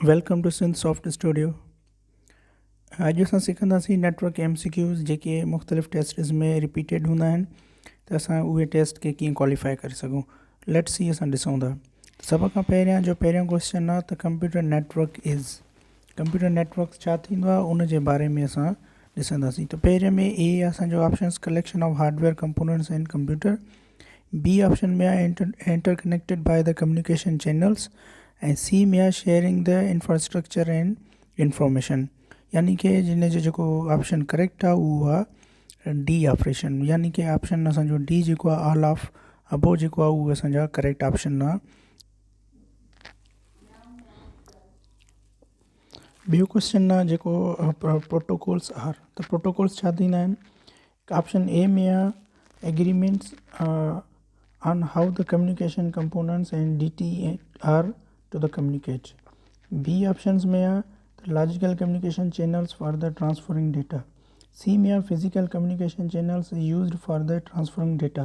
Welcome to Sindh Soft Studio. अॼु असां सिखंदासीं नेटवर्क MCQs जेके मुख़्तलिफ़ टेस्ट्स में रिपीटेड हूंदा आहिनि त असां उहे टेस्ट खे कीअं क्वालिफाई करे सघूं। लेट्स सी असां ॾिसूं था। सभ खां पहिरियों क्वेश्चन आहे त कंप्यूटर नेटवर्क छा थींदो आहे उन जे बारे में असां ॾिसंदासीं। त पहिरें में ए असांजो options collection of hardware components in computer. B option में आहे interconnected by the communication channels ऐं सी में आहे sharing the infrastructure and information. यानी कि जिन जो जेको ऑप्शन करेक्ट आहे उहो आहे डी ऑपरेशन। यानी कि ऑप्शन असांजो डी जेको आहे ऑल ऑफ अबो जेको आहे उहो असांजा करेक्ट ऑप्शन आहे। ॿियो क्वेश्चन आहे जेको प्रोटोकॉल्स आर। त प्रोटोकॉल्स छा थींदा आहिनि। ऑप्शन ए में आहे agreements on how the communication components and DT are to the communicate. B options में are the logical communication channels for the transferring data. C में are physical communication channels used for the transferring data.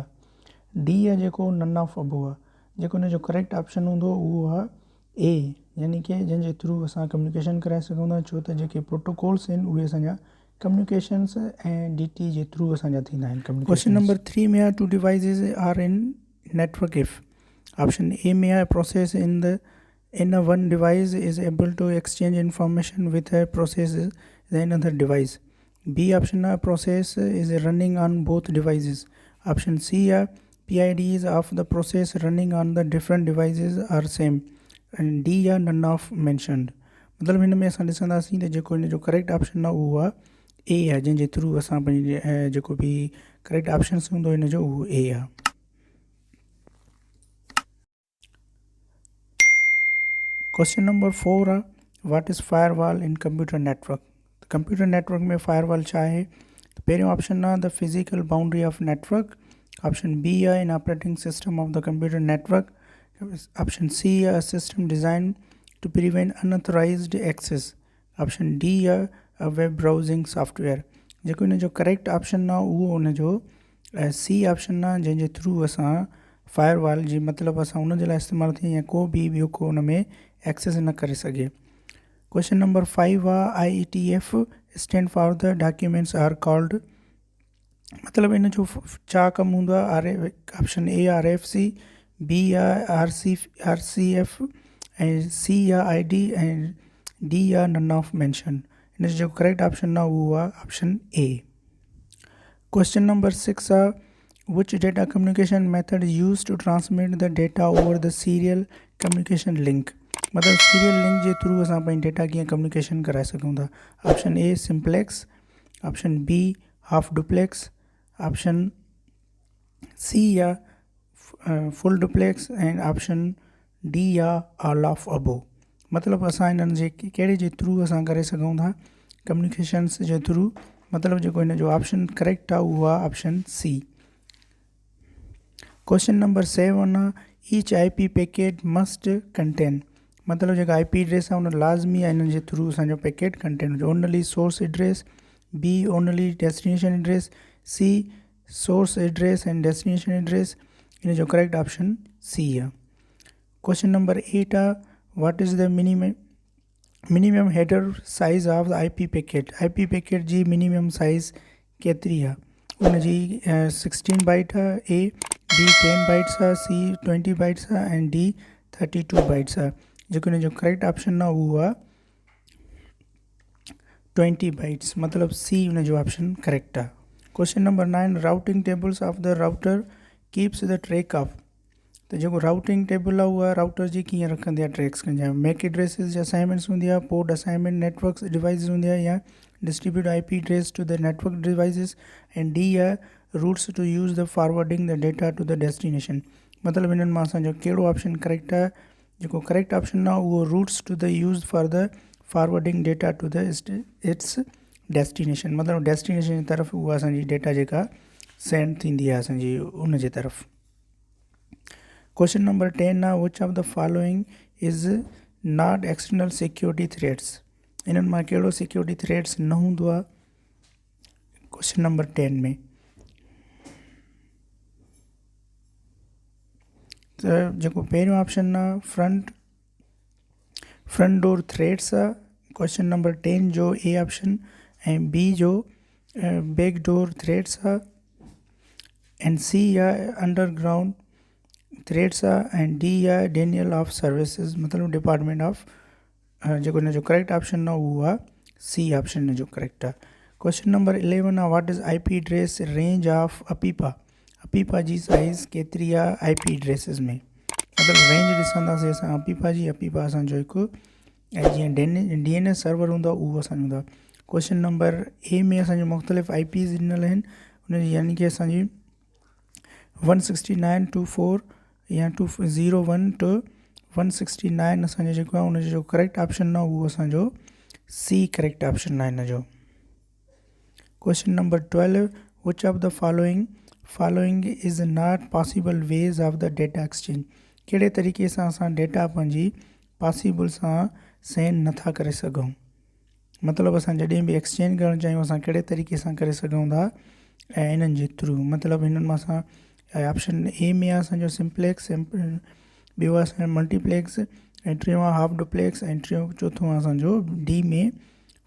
D है जेको none of above आहे। जेको ने जो correct option हूंदो उहो आहे ए, यानी कि जंहिंजे थ्रू असां कम्युनिकेशन कराए सघूं था। छो त जेके प्रोटोकॉल्स आहिनि उहे असांजा कम्युनिकेशन्स ऐं DT जे थ्रू असांजा थींदा आहिनि। क्वेश्चन नंबर 3 में आहे two devices are in network if. Option A may a process in a one device is able to exchange information with a process in another device. B option a process is running on both devices. Option C a PIDs of the process running on the different devices are same. And D a none of mentioned. मतलब हिन में असां ॾिसंदासीं त जेको हिन जो correct option आहे उहो आहे ए आहे, जंहिंजे थ्रू असां पंहिंजे जेको बि करेक्ट ऑप्शन्स हूंदो हिन जो उहो ए आहे। क्वेश्चन नंबर 4 आहे what is firewall in computer network. Computer network में फायरवॉल छा आहे। त पहिरियों ऑप्शन आहे the physical boundary of network. Option B आहे in operating system of the computer network. Option C आहे system design to prevent unauthorised access. Option D आहे a web browsing software. जेको हिन जो करेक्ट ऑप्शन आहे उहो हुन जो सी ऑप्शन आहे, जंहिंजे थ्रू असां फायरवॉल जी मतिलबु असां उन जे लाइ इस्तेमालु थिए या को बि ॿियो को उन में एक्सेस न करे सघे। क्वेश्चन नंबर 5 आहे IETF stand for the documents are called. मतिलबु इन जो छा कमु हूंदो आहे। ऑप्शन ए RFC, बी आहे RCF ऐं सी आहे ID ऐं डी आहे नन ऑफ मेंशन। इन जो जेको करेक्ट ऑप्शन आहे उहो आहे ऑप्शन ए। क्वेश्चन नंबर 6 आहे which data communication method used to transmit the data over the serial communication link। मतलब सीरियल लिंक जे थ्रू असां पंहिंजी डेटा कीअं कम्युनिकेशन कराए सघूं था। Option A simplex, option B half duplex, option C या full duplex and option D या ऑल ऑफ अबो। मतिलबु असां इन्हनि जे कहिड़े जे थ्रू असां करे सघूं था कम्युनिकेशन्स जे थ्रू। मतिलबु जेको हिन जो ऑप्शन करेक्ट आहे उहो आहे ऑप्शन सी। क्वेश्चन नंबर 7 आहे each IP packet must contain. मतिलबु जेका IP एड्रेस आहे उन लाज़मी आहे इन जे थ्रू असांजो पैकेट कंटेन हुजे। Only source address, B only destination address, C source address and destination address. इन जो करेक्ट ऑप्शन सी आहे। क्वेश्चन नंबर 8 आहे what is the minimum header size of the IP packet. IP packet जी minimum size केतिरी आहे। उन जी 16 byte आहे, ए बी 10 बाइट्स आहे, सी 20 बाइट्स आहे ऐं डी 32 बाइट्स आहे। जेको हिन जो करेक्ट ऑप्शन आहे उहो आहे 20 बाइट्स। मतिलबु सी हुन जो ऑप्शन करेक्ट आहे। Question number 9 routing tables of the router keeps the track of. त जेको राउटिंग टेबल आहे उहा राउटर जी कीअं रखंदी आहे ट्रैक्स कंदी आहे। मैक एड्रेसिस जी असाइनमेंट्स हूंदी आहे, पोर्ट असाइनमेंट नेटवर्क डिवाइसिस हूंदी आहे या distribute IP address to the network devices ऐं डी आहे routes to use the forwarding the data to the destination. मतिलबु हिननि मां असांजो कहिड़ो ऑप्शन करेक्ट आहे। जेको करेक्ट ऑप्शन आहे उहो routes to the use for the forwarding data to the its destination. मतिलबु डेस्टिनेशन जी तरफ़ उहा असांजी डेटा जेका सेंड थींदी आहे असांजी उन जे तरफ़। क्वेश्चन नंबर 10 आहे विच of the following is not external security threats. इन्हनि मां कहिड़ो सिक्योरिटी थ्रेट्स न हूंदो आहे क्वेश्चन नंबर 10 में। त जेको पहिरियों ऑप्शन आहे फ्रंट डोर थ्रेड्स आहे क्वेश्चन नंबर 10 जो ए ऑप्शन ऐं बी जो बैक डोर थ्रेड्स आहे एंड सी आहे अंडरग्राउंड थ्रेड्स आहे ऐं डी आहे डेनियल ऑफ सर्विसेज मतिलबु डिपार्टमेंट ऑफ जेको हिन जो करेक्ट ऑप्शन आहे उहो आहे सी ऑप्शन हिन जो करेक्ट आहे क्वेश्चन नंबर 11 आहे what is IP address range of APIPA जी साइज़ केतिरी आहे IP एड्रेसिस में मतिलबु रेंज ॾिसंदासीं असां अपीपा असांजो हिकु ऐं जीअं DNS सर्वर हूंदो आहे उहो असांजो हूंदो आहे क्वेश्चन नंबर ए में असांजो मुख़्तलिफ़ IPs ॾिनल आहिनि उनजी यानी कि असांजी 169.24 या 201 to 169 असांजो जेको आहे उनजो करेक्ट ऑप्शन आहे उहो असांजो सी करेक्ट ऑप्शन आहे हिन जो क्वेश्चन नंबर 12 विच of the following is not possible ways of the data exchange कहिड़े तरीक़े सां असां डेटा पंहिंजी पॉसिबल सां सेंड नथा करे सघूं मतिलबु असां जॾहिं बि एक्सचेंज करणु चाहियूं असां कहिड़े तरीक़े सां करे सघूं था ऐं इन्हनि जे थ्रू मतिलबु हिननि मां असां ऑप्शन ए में आहे असांजो सिम्पलेक्स ॿियो आहे असांजो मल्टीप्लेक्स ऐं टियों आहे हाफ डुप्लेक्स ऐं चोथों आहे असांजो डी में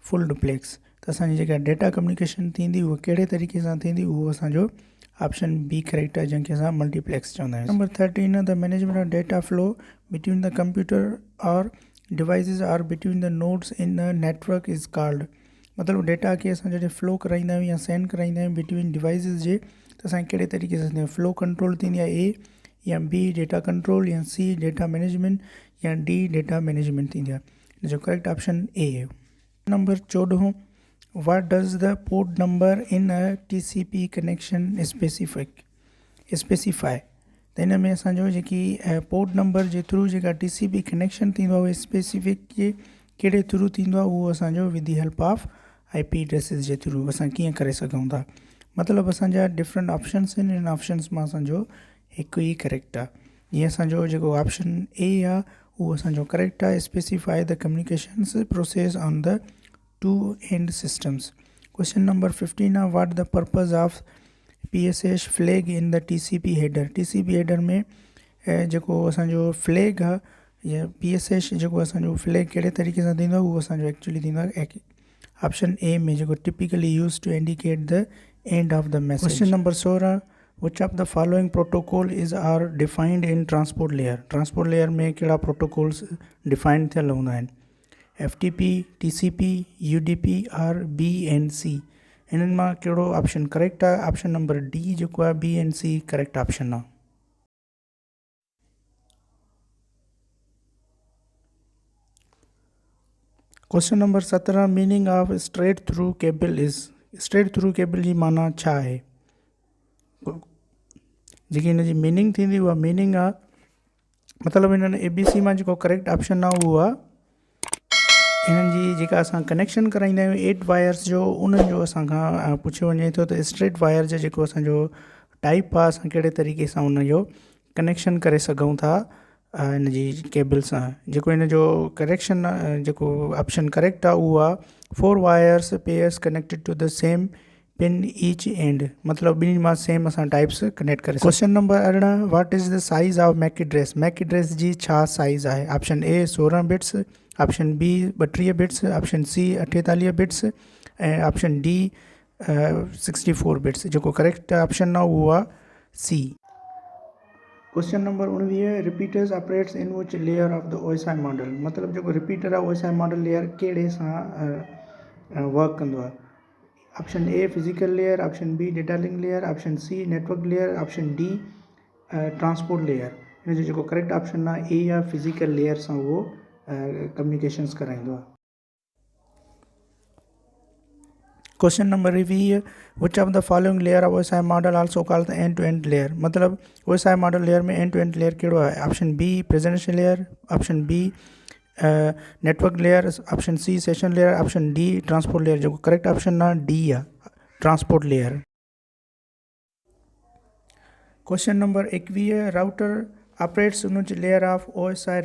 फुल डुप्लेक्स त असांजी जेका डेटा कम्युनिकेशन थींदी उहा कहिड़े तरीक़े सां थींदी उहो असांजो ऑप्शन बी करेक्ट आहे जंहिंखे असां मल्टीप्लेक्स चवंदा आहियूं number 13 the management of data flow between the computer और devices or between the nodes in the network is called मतिलबु डेटा खे असां जॾहिं फ्लो कराईंदा आहियूं या सेंड कराईंदा आहियूं बिटवीन डिवाइसिस जे त असांखे कहिड़े तरीक़े सां फ्लो कंट्रोल थींदी आहे ए या बी डेटा कंट्रोल या सी डेटा मैनेजमेंट या डी डेटा मैनेजमेंट थींदी आहे हिन जो करेक्ट ऑप्शन ए आहे number 14 What does the port number in a TCP connection specify त हिन में असांजो जेकी पोर्ट नंबर जे थ्रू जेका TCP कनेक्शन थींदो आहे उहो स्पेसिफिक कहिड़े थ्रू थींदो आहे उहो असांजो with the help of IP addresses जे थ्रू असां कीअं करे सघूं था मतिलबु असांजा डिफरेंट ऑप्शन्स आहिनि इन ऑप्शन्स मां असांजो हिकु ई करेक्ट आहे जीअं असांजो जेको ऑप्शन ए आहे उहो असांजो करेक्ट आहे specify the communications process on the two end systems question number 15 आहे what the purpose of PSH flag in the TCP header में जेको असांजो फ्लैग आहे या PSH जेको असांजो फ्लैग कहिड़े तरीक़े सां थींदो आहे उहो असांजो एक्चुअली थींदो आहे ऑप्शन ए में जेको typically use to indicate the end of the message question number 16 which of the following protocol is are defined in transport layer में कहिड़ा प्रोटोकॉल्स डिफाइंड थियल हूंदा आहिनि FTP TCP UDP और BNC इन्हनि मां कहिड़ो ऑप्शन करेक्ट आहे ऑप्शन नंबर डी जेको आहे BNC करेक्ट ऑप्शन आहे question number 17 meaning of straight through cable जी माना छा आहे जेकी हिन जी मीनिंग थींदी उहा मीनिंग आहे मतिलबु हिननि ABC मां जेको करेक्ट ऑप्शन आहे उहो आहे हिननि जी जेका असां कनेक्शन कराईंदा आहियूं 8 वायर्स जो उन्हनि जो असांखां पुछियो वञे थो त स्ट्रेट वायर जो जेको असांजो टाइप आहे असां कहिड़े तरीक़े सां उनजो कनेक्शन करे सघूं था हिन जी केबल सां जेको हिन जो करेक्शन जेको ऑप्शन करेक्ट आहे उहो आहे 4 wires pairs connected to the same pin each end मतिलबु ॿिन्ही मां सेम असां टाइप्स कनेक्ट करे question number 18 what is the size of MAC address जी छा साइज़ आहे option A 16 bits option B 32 bits option C 48 bits ऐं option D 64 bits जेको करेक्ट ऑप्शन आहे उहो आहे C question number 19 repeaters operates in which layer of the OSI model मतिलबु जेको रिपीटर आहे OSI मॉडल लेयर कहिड़े सां वर्क कंदो आहे option A physical layer option B data link layer option C network layer option D transport layer हिन जो जेको करेक्ट ऑप्शन आहे ए या फिजिकल लेयर सां उहो कम्युनिकेशन्स कराईंदो आहे question number 20 which of the following layer of OSI model also called the end to end layer मतिलबु OSI मॉडल लेयर में एंड टू एंड लेयर कहिड़ो आहे option B presentation layer option B network layer option C session layer option D transport layer जेको correct option आहे D आहे transport layer question number 21 router operates in layer of OSI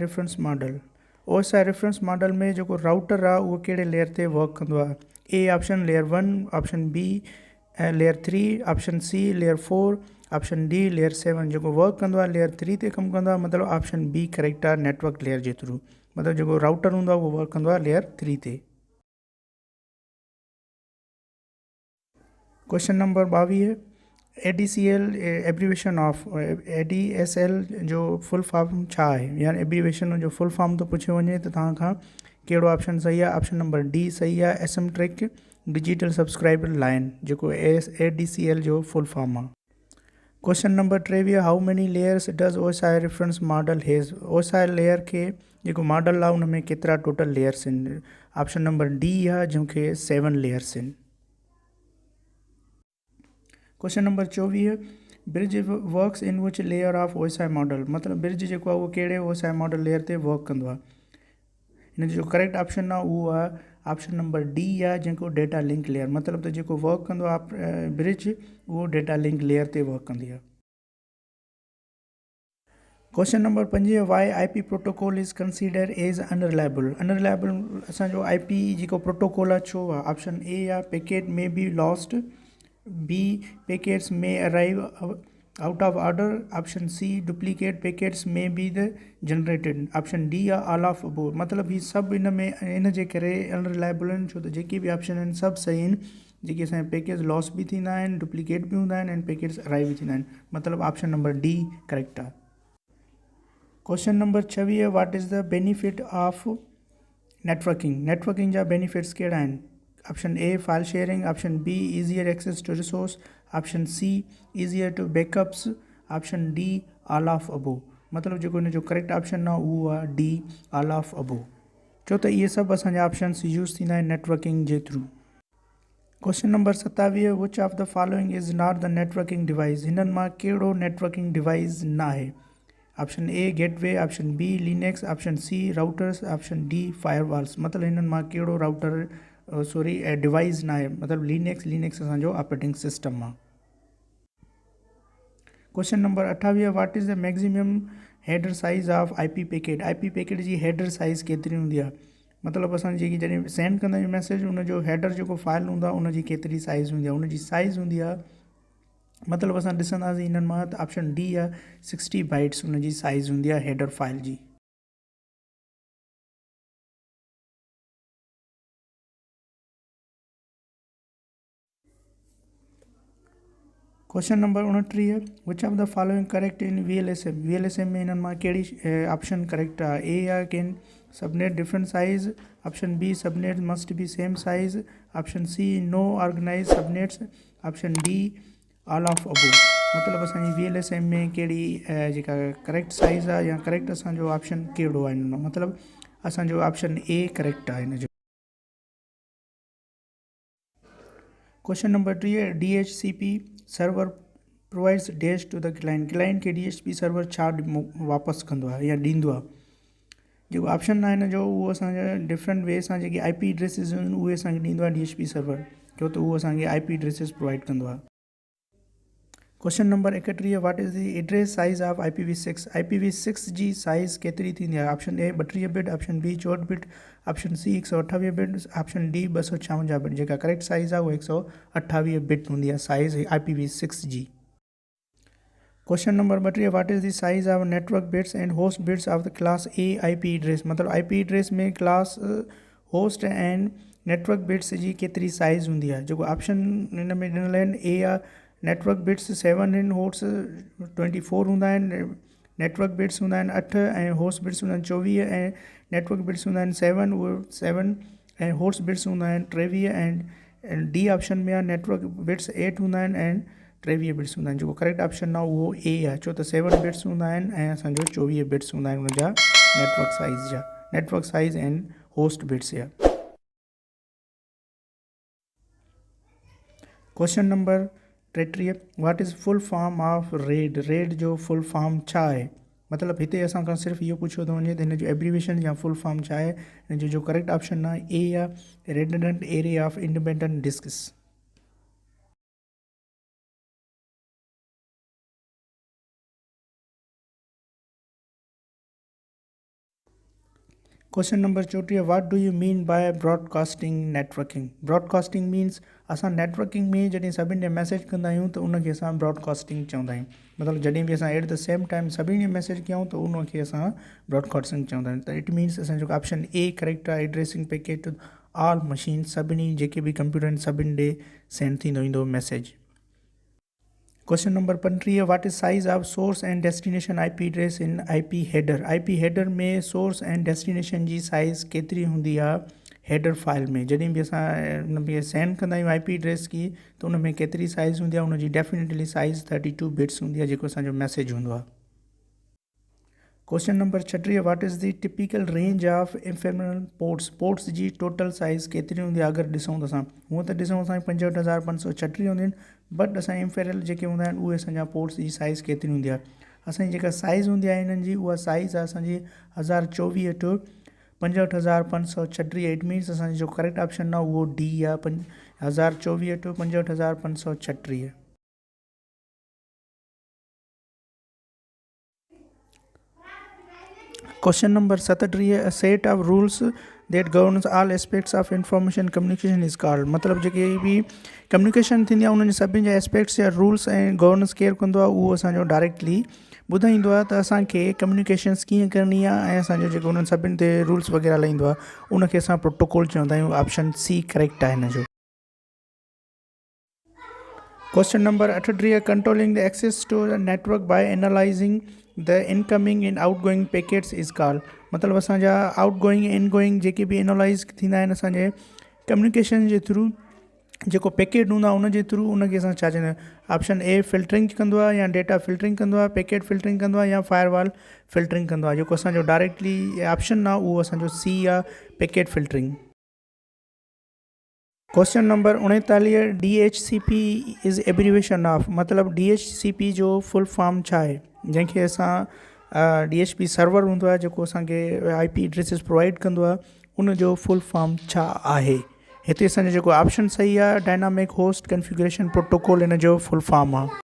reference model में जेको router आहे उहो कहिड़े layer ते work कंदो आहे A option layer 1 option B layer 3 option C layer 4 option D layer 7 जेको वर्क कंदो आहे लेयर 3 ते कमु कंदो आहे मतिलबु ऑप्शन बी करेक्ट आहे नेटवर्क लेयर जे थ्रू मतिलबु जेको राउटर हूंदो आहे उहो वर्क कंदो आहे लेयर 3 ते। Question number 22, ADCL abbreviation of ADSL जो फुल फॉर्म छा आहे, यानी एब्रीवेशन जो फुल फॉर्म थो पुछियो वञे त तव्हां खां कहिड़ो ऑप्शन सही आहे। ऑप्शन नंबर डी सही आहे, एसिमेट्रिक डिजिटल सब्सक्राइबर लाइन, जेको ADCL जो फुल फॉर्म आहे। Question number 23, how many layers does OSI reference model has, OSI layer के जेको मॉडल आहे उन में केतिरा टोटल लेयर्स आहिनि। ऑप्शन नंबर डी आहे जंहिंखे 7 लेयर्स आहिनि। Question number 24, bridge works in which layer of OSI model, मतिलबु ब्रिज जेको आहे उहो कहिड़े OSI मॉडल लेयर ते वर्क कंदो आहे। हिन जो करेक्ट ऑप्शन आहे उहो आहे ऑप्शन नंबर डी आहे जंहिंखो डेटा लिंक लेयर, मतिलबु त जेको वर्क कंदो आहे ब्रिज उहो डेटा लिंक लेयर ते वर्क कंदी आहे। Question number 5, why IP protocol is consider as unreliable, unreliable असांजो IP जेको प्रोटोकॉल आहे छो आहे। ऑप्शन ए आहे packet may be lost, B packets may arrive out of order, option C duplicate packets may be the generated, option D आहे all of above. मतिलबु हीअ सभु इन में इन जे करे अनरिलायबल आहिनि छो त जेके बि ऑप्शन आहिनि सभु सही आहिनि। जेके असांजा पैकेट्स लॉस बि थींदा आहिनि, डुप्लीकेट बि हूंदा आहिनि, ऐं पैकेट्स अराइव बि थींदा आहिनि, मतिलबु ऑप्शन नंबर डी करेक्ट आहे। Question number 26, what is the benefit of networking, networking जा बेनिफिट्स कहिड़ा आहिनि। Option A file sharing, option B easier access to resource, option C easier to backups, option D all of above. मतिलबु जेको हिन जो correct option आहे उहो आहे डी ऑल ऑफ अबोव, छो त इहे सभु असांजा ऑप्शन्स यूज़ थींदा आहिनि नेटवर्किंग जे through. Question number 27, which of the following is not the networking device, हिननि मां कहिड़ो नेटवर्किंग डिवाइस न आहे। Option A gateway, option B Linux, option C routers, option D firewalls, मतिलबु हिननि मां कहिड़ो राउटर डिवाइस न आहे, मतिलबु लिनक्स असांजो ऑपरेटिंग सिस्टम आहे। Question number 28, what is the maximum header size of IP packet, IP packet जी हेडर साइज़ केतिरी हूंदी आहे। मतिलबु असां जेकी जॾहिं सेंड कंदा आहियूं मैसेज, उनजो हेडर जेको फाइल हूंदो आहे उनजी केतिरी साइज़ हूंदी आहे, उनजी साइज़ हूंदी आहे, मतिलबु असां ॾिसंदासीं हिननि मां त ऑप्शन डी आहे 60 बाइट्स उनजी साइज़ हूंदी आहे हेडर फाइल जी। Question number 29, which of the following correct in VLSM, VLSM में हिननि मां कहिड़ी ऑप्शन करेक्ट आहे। ए आहे can subnet different size, option B subnet must be same size, option C no organize subnets, option D all of above. मतिलबु असांजी VLSM में कहिड़ी जेका करेक्ट साइज़ आहे या करेक्ट असांजो ऑप्शन कहिड़ो आहे हिन मां, मतिलबु असांजो ऑप्शन ए करेक्ट आहे हिन जो। Question number 3, DHCP server provides dash to the client, client खे DHCP सर्वर छा वापसि कंदो आहे या ॾींदो आहे। जेको ऑप्शन आहे हिन जो उहो असांजा डिफरेंट वे सां जेके IP एड्रेसिस आहिनि उहे असांखे ॾींदो आहे DHCP सर्वर, छो त उहो असांखे IP एड्रेसिस प्रोवाइड कंदो आहे। Question number 31, what is the address size of IPv6, IPv6 जी साइज़ केतिरी थींदी आहे। Option A 32 bit, option B 64 bit, option C 128 bit, option D 256 bit, जेका करेक्ट साइज़ आहे उहा 128 बिट हूंदी आहे साइज़ IPv6 जी। Question number 32, what is the size of network bits and host bits of the class A IP address, मतिलबु IP address में class host and network bits जी केतिरी साइज़ हूंदी आहे। जेको ऑप्शन हिन में ॾिनल आहिनि, ए आहे नेटवर्क बिट्स 7 आहिनि, होस्ट 24 हूंदा आहिनि, नेटवर्क बिट्स हूंदा आहिनि 8 ऐं होस्ट बिट्स हूंदा आहिनि 24, ऐं नेटवर्क बिट्स हूंदा आहिनि 7, उहे 7 ऐं होस्ट बिट्स हूंदा आहिनि 23, ऐं डी ऑप्शन में आहे नेटवर्क बिट्स 8 हूंदा आहिनि ऐं 23 बिट्स हूंदा आहिनि। जेको करेक्ट ऑप्शन आहे उहो ए आहे, छो त 7 बिट्स हूंदा आहिनि ऐं असांजो 24 बिट्स हूंदा आहिनि हुनजा network size and host bits जा। Question number 33, what is full form of RAID, RAID जो फुल फॉर्म छा आहे। मतिलबु हिते असां खां सिर्फ़ु इहो पुछियो थो वञे त हिन जो एब्रीवेशन या फुल फॉर्म छा आहे। हिन जो करेक्ट ऑप्शन आहे ए आहे redundant array of independent disks. Question number 34, what do you mean by broadcasting networking? Broadcasting means असां नेटवर्किंग में जॾहिं सभिनी खे मैसेज कंदा आहियूं त उनखे असां ब्रॉडकास्टिंग चवंदा आहियूं। मतिलबु जॾहिं बि असां एट द सेम टाइम सभिनी खे मैसेज कयूं त उनखे असां ब्रॉडकास्टिंग चवंदा आहियूं। त इट मीन्स असांजो ऑप्शन ए करेक्ट आहे, addressing packet to all machine, सभिनी जेके बि कंप्यूटर आहिनि सभिनी ॾे सेंड थींदो ईंदो message. Question number 35, what is size of source and destination IP address in IP header? IP header में सोर्स एंड डेस्टिनेशन जी साइज़ केतिरी हूंदी आहे हेडर फाइल में? जॾहिं बि असां उन में सेंड कंदा आहियूं IP एड्रेस की त उन में केतिरी साइज़ हूंदी आहे? उनजी डेफिनेटली साइज़ 32 बिट्स हूंदी आहे जेको असांजो मैसेज हूंदो आहे। Question number 36, what is the typical range of ephemeral ports? Ports जी टोटल साइज़ केतिरी हूंदी आहे? अगरि ॾिसूं त असां हूअं त ॾिसूं असांजी 65,536 हूंदियूं आहिनि, बट असां इन्फेरनल जेके हूंदा आहिनि उहे असांजा पोर्ट्स जी साइज़ केतिरी हूंदी आहे? असांजी जेका साइज़ हूंदी आहे हिननि जी उहा साइज़ आहे असांजी 1024 टू 65,536। इट मीन्स असांजो जो करेक्ट ऑप्शन आहे उहो D आहे, 1024 to 65,536। Question number 37, a set of rules that governs all aspects of information communication is called? मतलब जेके भी कम्युनिकेशन थींदी आहे उन्हनि सभिनी जा एस्पेक्ट्स या रूल्स ऐं गवर्नेंस केरु कंदो आहे उहो असांजो डायरेक्टली ॿुधाईंदो आहे त असांखे कम्युनिकेशन्स कीअं करणी आहे ऐं असांजो जेको उन्हनि सभिनी ते रूल्स वग़ैरह हलाईंदो आहे उनखे असां प्रोटोकॉल चवंदा आहियूं। ऑप्शन C करेक्ट आहे हिन जो। Question number 38, controlling the access to the network by analysing the incoming and outgoing packets is called? मतिलबु असांजा आउटगोइंग इनगोइंग जेके बि एनालाइज़ थींदा आहिनि असांजे कम्युनिकेशन जे थ्रू जेको पैकेट हूंदो आहे उनजे थ्रू उनखे असां छा चवंदा आहियूं? ऑप्शन A फिल्टरिंग कंदो आहे या डेटा फिल्टरिंग कंदो आहे, पैकेट फिल्टरिंग कंदो आहे या फायरवॉल फिल्टरिंग कंदो आहे। जेको असांजो डायरेक्टली ऑप्शन आहे उहो असांजो C आहे, packet filtering. Question number 39, DHCP is abbreviation of? मतिलबु DHCP जो फुल फॉर्म छा आहे? जंहिंखे असां DHCP सर्वर हूंदो आहे जेको असांखे IP एड्रेसिस प्रोवाइड कंदो आहे उनजो फुल फॉर्म छा आहे? हिते असांजो जेको ऑप्शन सही आहे डायनामिक होस्ट कॉन्फ़िगरेशन प्रोटोकॉल हिन जो फुल फॉर्म आहे।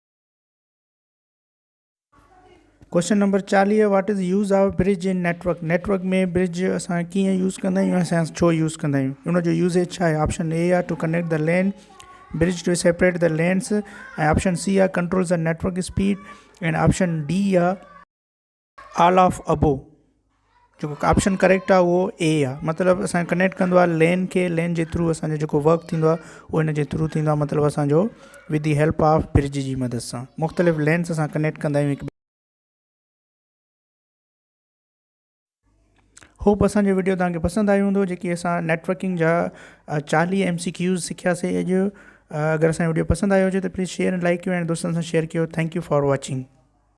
Question number 40, what is use of bridge इन नेटवर्क? नेटवर्क में ब्रिज असां कीअं यूज़ कंदा आहियूं, असां छो यूज़ कंदा आहियूं, उनजो यूज़ेज छा आहे? ऑप्शन A आहे to connect the LAN, bridge to separate the LANs, ऐं ऑप्शन C आहे control the network speed, and option D आहे ऑल ऑफ अबोव। जेको ऑप्शन करेक्ट आहे उहो A आहे। मतिलबु असां कनेक्ट कंदो आहे लैन खे, लैन जे थ्रू असांजो जेको वर्क थींदो आहे उहो हिन जे थ्रू थींदो आहे, मतिलबु असांजो with the help of bridge जी मदद सां मुख़्तलिफ़ लैन्स असां कनेक्ट कंदा आहियूं हिकु। होप असांजो वीडियो तव्हांखे पसंदि आयो हूंदो जेकी असां नेटवर्किंग जा 40 MCQs सिखियासीं अॼु। अगरि असांजो वीडियो पसंदि आयो हुजे त प्लीज़ शेयर एंड लाइक कयो ऐं दोस्तनि सां शेयर कयो। Thank U for watching.